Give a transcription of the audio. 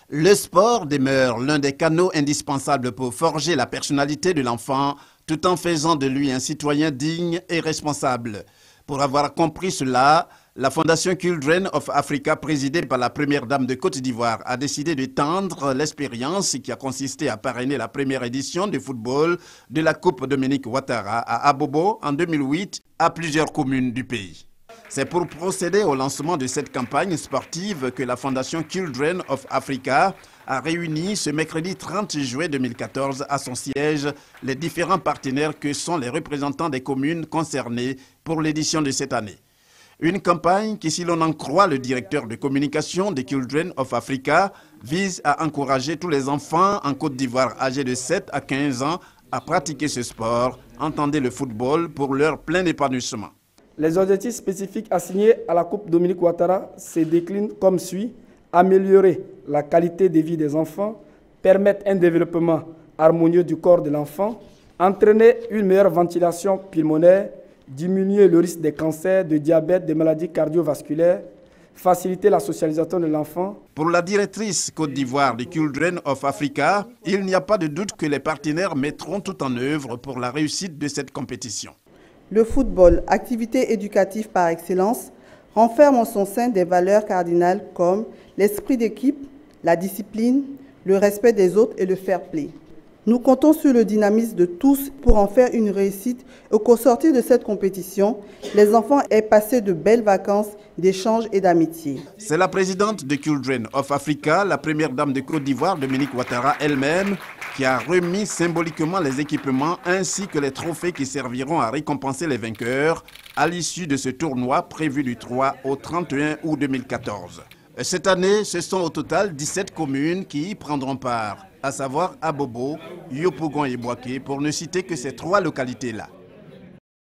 Le sport demeure l'un des canaux indispensables pour forger la personnalité de l'enfant, tout en faisant de lui un citoyen digne et responsable. Pour avoir compris cela, la Fondation Children of Africa, présidée par la première dame de Côte d'Ivoire, a décidé de tendre l'expérience qui a consisté à parrainer la première édition de football de la Coupe Dominique Ouattara à Abobo en 2008 à plusieurs communes du pays. C'est pour procéder au lancement de cette campagne sportive que la Fondation Children of Africa a réuni ce mercredi 30 juillet 2014 à son siège les différents partenaires que sont les représentants des communes concernées pour l'édition de cette année. Une campagne qui, si l'on en croit le directeur de communication de Children of Africa, vise à encourager tous les enfants en Côte d'Ivoire âgés de 7 à 15 ans à pratiquer ce sport, entendez le football, pour leur plein épanouissement. Les objectifs spécifiques assignés à la Coupe Dominique Ouattara se déclinent comme suit: améliorer la qualité de vie des enfants, permettre un développement harmonieux du corps de l'enfant, entraîner une meilleure ventilation pulmonaire, diminuer le risque des cancers, de diabète, des maladies cardiovasculaires, faciliter la socialisation de l'enfant. Pour la directrice Côte d'Ivoire de Children of Africa, il n'y a pas de doute que les partenaires mettront tout en œuvre pour la réussite de cette compétition. Le football, activité éducative par excellence, renferme en son sein des valeurs cardinales comme l'esprit d'équipe, la discipline, le respect des autres et le fair play. Nous comptons sur le dynamisme de tous pour en faire une réussite et qu'au sortir de cette compétition, les enfants aient passé de belles vacances d'échange et d'amitié. C'est la présidente de Children of Africa, la première dame de Côte d'Ivoire, Dominique Ouattara elle-même, qui a remis symboliquement les équipements ainsi que les trophées qui serviront à récompenser les vainqueurs à l'issue de ce tournoi prévu du 3 au 31 août 2014. Cette année, ce sont au total 17 communes qui y prendront part, à savoir Abobo, Yopougon et Boaké, pour ne citer que ces 3 localités-là.